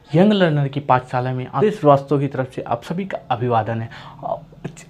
Young learner की पाठशाला में आदेश श्रीवास्तव की तरफ से आप सभी का अभिवादन है।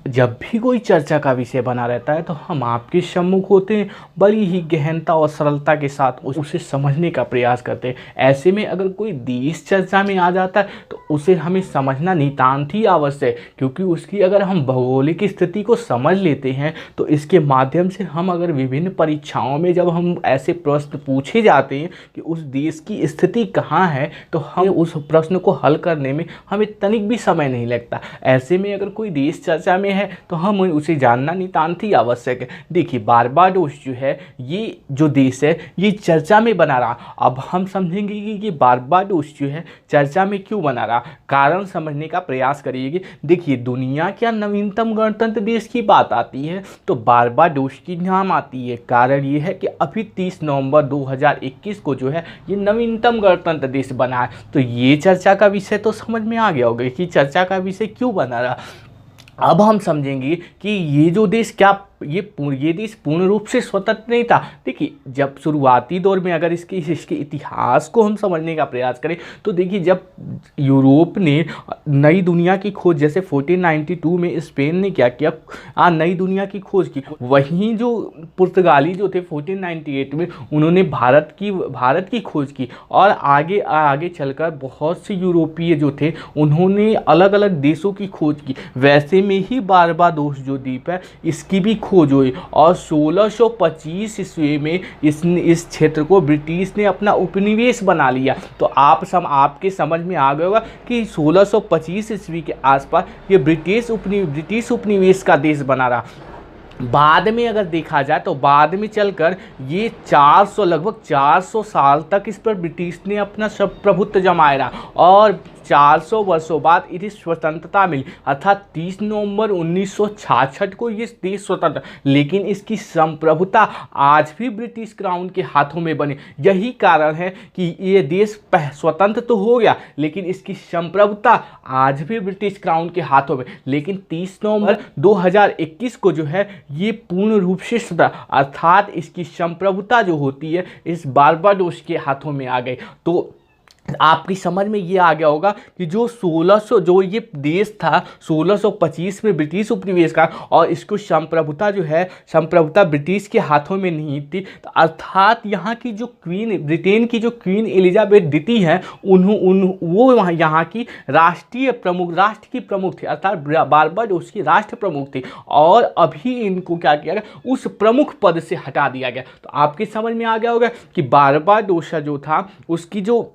जब भी कोई चर्चा का विषय बना रहता है तो हम आपके सम्मुख होते हैं, बड़ी ही गहनता और सरलता के साथ उसे समझने का प्रयास करते हैं। ऐसे में अगर कोई देश चर्चा में आ जाता है तो उसे हमें समझना नितांत ही आवश्यक है, क्योंकि उसकी अगर हम भौगोलिक स्थिति को समझ लेते हैं तो इसके माध्यम से हम अगर विभिन्न परीक्षाओं में जब हम ऐसे प्रश्न पूछे जाते हैं कि उस देश की स्थिति कहाँ है, तो हम उस प्रश्न को हल करने में हमें तनिक भी समय नहीं लगता। ऐसे में अगर कोई देश चर्चा में है तो हम उसे जानना नितांत ही आवश्यक है। देखिए, बारबाडोस जो है, ये जो देश है ये चर्चा में बना रहा। अब हम समझेंगे कि ये बारबाडोस जो है चर्चा में क्यों बना रहा, कारण समझने का प्रयास करिएगा। देखिए, दुनिया के नवीनतम गणतंत्र देश की बात आती है तो बारबाडोस की नाम आती है। कारण ये है कि अभी 30 नवंबर 2021 को जो है ये नवीनतम गणतंत्र देश बना है। तो ये चर्चा का विषय तो समझ में आ गया होगा कि चर्चा का विषय क्यों बना रहा। अब हम समझेंगे कि ये जो देश क्या ये देश पूर्ण रूप से स्वतंत्र नहीं था। देखिए, जब शुरुआती दौर में अगर इसके इतिहास को हम समझने का प्रयास करें तो देखिए, जब यूरोप ने नई दुनिया की खोज, जैसे 1492 में स्पेन ने क्या किया, नई दुनिया की खोज की, वहीं जो पुर्तगाली जो थे 1498 में उन्होंने भारत की खोज की। और आगे आगे चलकर बहुत से यूरोपीय जो थे उन्होंने अलग अलग देशों की खोज की। वैसे में ही बारबाडोस जो द्वीप है इसकी भी खोज हुई और 1625 ईस्वी में इस क्षेत्र को ब्रिटिश ने अपना उपनिवेश बना लिया। तो आपके समझ में आ गया होगा कि 1625 ईस्वी के आसपास ये ब्रिटिश उपनिवेश का देश बना रहा। बाद में अगर देखा जाए तो बाद में चलकर ये लगभग 400 साल तक इस पर ब्रिटिश ने अपना सब प्रभुत्व जमाया रहा और 400 वर्षों बाद इसे स्वतंत्रता मिली, अर्थात 30 नवंबर 1966 को ये देश स्वतंत्र। लेकिन इसकी संप्रभुता आज भी ब्रिटिश क्राउन के हाथों में बनी। यही कारण है कि ये देश स्वतंत्र तो हो गया लेकिन इसकी संप्रभुता आज भी ब्रिटिश क्राउन के हाथों में। लेकिन 30 नवंबर 2021 को जो है ये पूर्ण रूप से अर्थात इसकी संप्रभुता जो होती है इस बारबाडोस के हाथों में आ गई। तो आपकी समझ में ये आ गया होगा कि जो ये देश था 1625 में ब्रिटिश उपनिवेश का, और इसको संप्रभुता ब्रिटिश के हाथों में नहीं थी। तो अर्थात यहाँ की जो ब्रिटेन की जो क्वीन एलिजाबेथ द्वितीय है वो यहाँ की राष्ट्र की प्रमुख थी, अर्थात बारबाडोस की राष्ट्र प्रमुख थी। और अभी इनको क्या किया गया, उस प्रमुख पद से हटा दिया गया। तो आपके समझ में आ गया होगा कि बारबाडोस जो था उसकी जो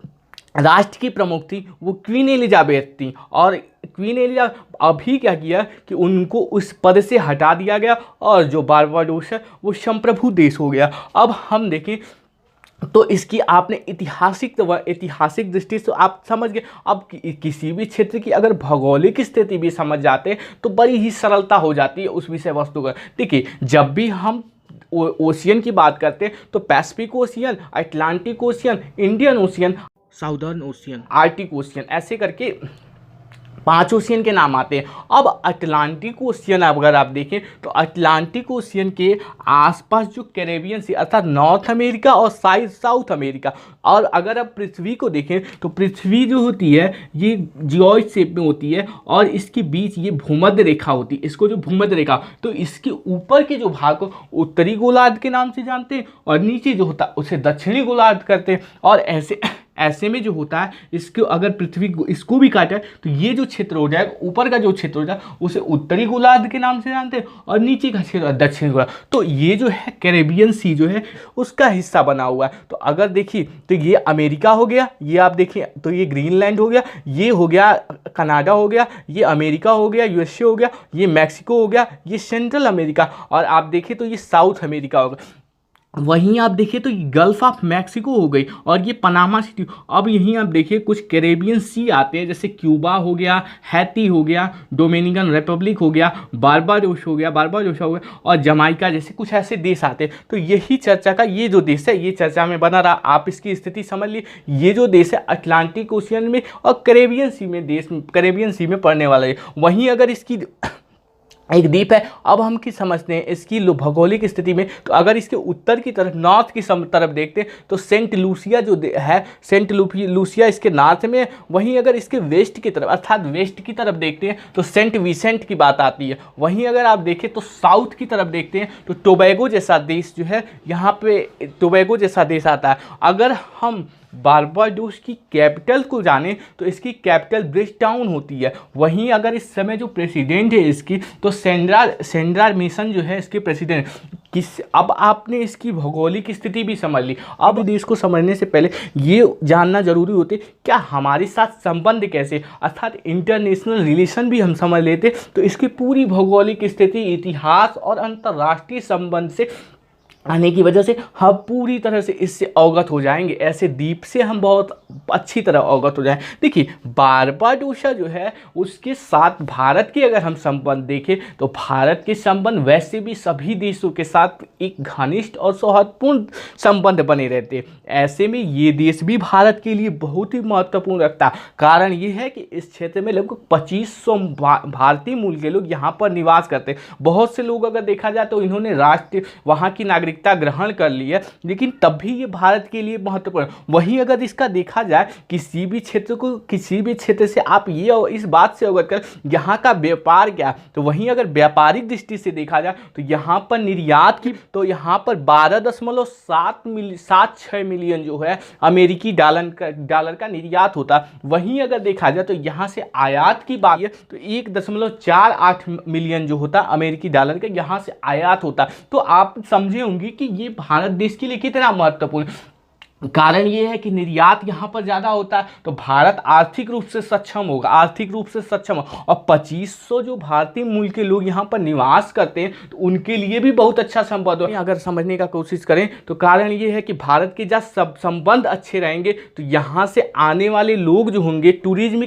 राष्ट्र की प्रमुख थी वो क्वीन एलिजाबेथ थी। और क्वीन एलिजाबेथ अभी क्या किया कि उनको उस पद से हटा दिया गया और जो बारबाडोस है वो संप्रभु देश हो गया। अब हम देखें तो इसकी आपने ऐतिहासिक दृष्टि से आप समझ गए। अब किसी भी क्षेत्र की अगर भौगोलिक स्थिति भी समझ जाते हैं तो बड़ी ही सरलता हो जाती है उस विषय वस्तु का। देखिए, जब भी हम ओशियन की बात करते हैं तो Pacific ocean, Atlantic ocean, Indian ocean, southern ocean, Arctic ocean, ऐसे करके 5 ओशियन के नाम आते हैं। अब अटलांटिक ओशियन अगर आप देखें तो अटलांटिक ओशियन के आसपास जो कैरेबियन सी अर्थात नॉर्थ अमेरिका और साउथ अमेरिका, और अगर आप पृथ्वी को देखें तो पृथ्वी जो होती है ये जियोइड शेप में होती है और इसके बीच ये भूमध्य रेखा होती है। इसको जो भूमध्य रेखा, तो इसके ऊपर के जो भाग को उत्तरी गोलार्ध के नाम से जानते हैं और नीचे जो होता है उसे दक्षिणी गोलार्ध करते हैं। और ऐसे में जो होता है इसको अगर पृथ्वी इसको भी काटे तो ये जो क्षेत्र हो जाएगा, ऊपर का जो क्षेत्र हो जाएगा उसे उत्तरी गोलार्ध के नाम से जानते हैं और नीचे का क्षेत्र दक्षिणी गोलार्ध। तो ये जो है कैरेबियन सी जो है उसका हिस्सा बना हुआ है। तो अगर देखिए तो ये अमेरिका हो गया, ये आप देखिए तो ये ग्रीनलैंड हो गया, ये हो गया कनाडा हो गया, ये अमेरिका हो गया, यूएसए हो गया, ये मैक्सिको हो गया, ये सेंट्रल अमेरिका, और आप देखिए तो ये साउथ अमेरिका हो गया। वहीं आप देखिए तो गल्फ ऑफ मैक्सिको हो गई और ये पनामा सिटी। अब यहीं आप देखिए कुछ कैरेबियन सी आते हैं, जैसे क्यूबा हो गया, हैती हो गया, डोमिनिकन रिपब्लिक हो गया, बारबाडोस हो गया और जमाइका, जैसे कुछ ऐसे देश आते हैं। तो यही चर्चा का ये जो देश है ये चर्चा में बना रहा। आप इसकी स्थिति समझ ली। ये जो देश है अटलांटिक ओशियन में और कैरेबियन सी में पड़ने वाला है। वहीं अगर इसकी एक द्वीप है। अब हम की समझते हैं इसकी भौगोलिक स्थिति में। तो अगर इसके उत्तर की तरफ, नॉर्थ की तरफ देखते हैं तो सेंट लूसिया जो है, सेंट लूसिया इसके नॉर्थ में है। वहीं अगर इसके वेस्ट की तरफ अर्थात वेस्ट की तरफ देखते हैं तो सेंट विसेंट की बात आती है। वहीं अगर आप देखें तो साउथ की तरफ देखते हैं तो टोबैगो जैसा देश जो है, यहाँ पे टोबैगो जैसा देश आता है। अगर हम बारबाडोस की कैपिटल को जाने तो इसकी कैपिटल ब्रिजटाउन होती है। वहीं अगर इस समय जो प्रेसिडेंट है इसकी, तो सेंड्रा मिशन जो है इसके प्रेसिडेंट अब आपने इसकी भौगोलिक स्थिति भी समझ ली। अब देश को समझने से पहले ये जानना जरूरी होते क्या हमारे साथ संबंध कैसे, अर्थात इंटरनेशनल रिलेशन भी हम समझ लेते तो इसकी पूरी भौगोलिक स्थिति, इतिहास और अंतर्राष्ट्रीय संबंध से आने की वजह से हम पूरी तरह से इससे अवगत हो जाएंगे। ऐसे द्वीप से हम बहुत अच्छी तरह अवगत हो जाएंगे। देखिए बारबाडोसा जो है उसके साथ भारत के अगर हम संबंध देखें तो भारत के संबंध वैसे भी सभी देशों के साथ एक घनिष्ठ और सौहार्दपूर्ण संबंध बने रहते हैं। ऐसे में ये देश भी भारत के लिए बहुत ही महत्वपूर्ण रखता है। कारण ये है कि इस क्षेत्र में लगभग 2500 भारतीय मूल के लोग यहाँ पर निवास करते हैं। बहुत से लोग अगर देखा जाए तो इन्होंने वहाँ की नागरिकता ग्रहण कर ली है, लेकिन तब भी ये भारत के लिए महत्वपूर्ण। वहीं अगर इसका देखा जाए किसी भी क्षेत्र से आप ये और इस बात से अवगत कर यहाँ का व्यापार क्या, तो वहीं अगर व्यापारिक दृष्टि से देखा जाए तो यहाँ पर निर्यात की, तो यहाँ पर 12.76 मिलियन जो है अमेरिकी डॉलर का निर्यात होता। वहीं अगर देखा जाए तो यहाँ से आयात की बात है तो 1.48 मिलियन जो होता अमेरिकी डॉलर का यहाँ से आयात होता। तो आप समझे होंगे कि ये भारत देश के लिए कितना महत्वपूर्ण। कारण ये है कि निर्यात यहाँ पर ज़्यादा होता है तो भारत आर्थिक रूप से सक्षम होगा, और 2500 जो भारतीय मूल के लोग यहाँ पर निवास करते हैं तो उनके लिए भी बहुत अच्छा संबंध है। अगर समझने का कोशिश करें तो कारण ये है कि भारत के जब सब संबंध अच्छे रहेंगे तो यहाँ से आने वाले लोग जो होंगे, टूरिज्म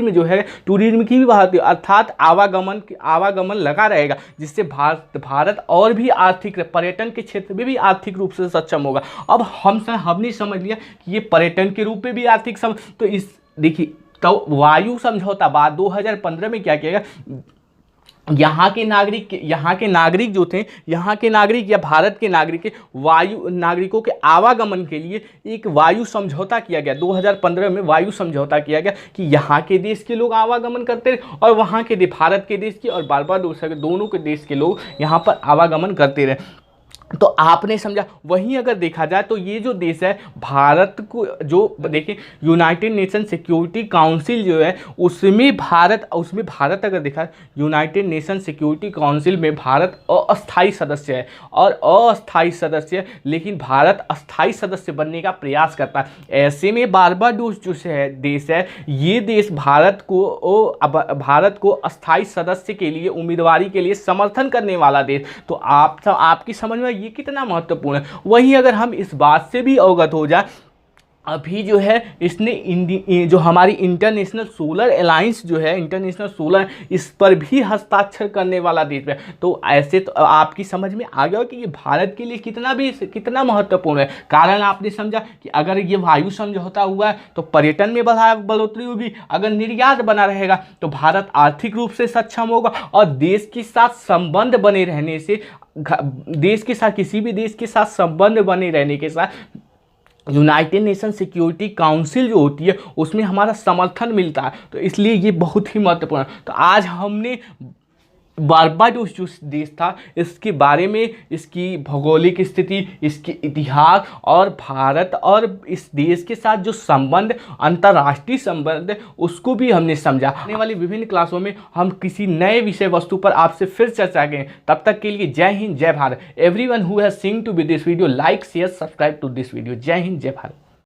जो है, टूरिज्म की भी बात, अर्थात आवागमन लगा रहेगा, जिससे भारत और भी आर्थिक, पर्यटन के क्षेत्र में भी आर्थिक रूप से सक्षम होगा। अब हमने समझ लिया कि ये पर्यटन के रूप में भी आर्थिक तो इस देखिए तो वायु समझौता बाद 2015 में क्या किया गया, यहाँ के नागरिक जो थे, यहाँ के नागरिक या भारत के नागरिकों के आवागमन के लिए एक वायु समझौता किया गया। 2015 में वायु समझौता किया गया कि यहाँ के देश के लोग आवागमन करते रहे और वहाँ के भारत के देश के और बारबाडोस के दोनों के देश के लोग यहाँ पर आवागमन करते रहे। तो आपने समझा। वहीं अगर देखा जाए तो ये जो देश है भारत को, जो देखिए यूनाइटेड नेशन सिक्योरिटी काउंसिल जो है उसमें भारत अगर देखा यूनाइटेड नेशन सिक्योरिटी काउंसिल में भारत अस्थायी सदस्य है और अस्थायी सदस्य, लेकिन भारत अस्थायी सदस्य बनने का प्रयास करता है। ऐसे में बारबाडोस जो देश है ये देश भारत को अस्थायी सदस्य के लिए उम्मीदवारी के लिए समर्थन करने वाला देश। तो आपकी समझ में ये कितना महत्वपूर्ण है। वहीं अगर हम इस बात से भी अवगत हो जाए, अभी जो है इसने जो हमारी इंटरनेशनल सोलर अलायंस जो है, इंटरनेशनल सोलर, इस पर भी हस्ताक्षर करने वाला देश है। तो ऐसे तो आपकी समझ में आ गया कि ये भारत के लिए कितना महत्वपूर्ण है। कारण आपने समझा कि अगर ये वायु समझौता हुआ है तो पर्यटन में बढ़ोतरी होगी, अगर निर्यात बना रहेगा तो भारत आर्थिक रूप से सक्षम होगा और देश के साथ संबंध बने रहने से, किसी भी देश के साथ संबंध बने रहने के साथ यूनाइटेड नेशन सिक्योरिटी काउंसिल जो होती है उसमें हमारा समर्थन मिलता है। तो इसलिए ये बहुत ही महत्वपूर्ण है। तो आज हमने बारबाडोस जो देश था इसके बारे में, इसकी भौगोलिक स्थिति, इसके इतिहास और भारत और इस देश के साथ जो संबंध, अंतर्राष्ट्रीय संबंध, उसको भी हमने समझा। आने वाली विभिन्न क्लासों में हम किसी नए विषय वस्तु पर आपसे फिर चर्चा करें। तब तक के लिए जय हिंद, जय Bharat. Everyone who has seen to be this video, like, share, subscribe to this video. जय हिंद, जय भारत।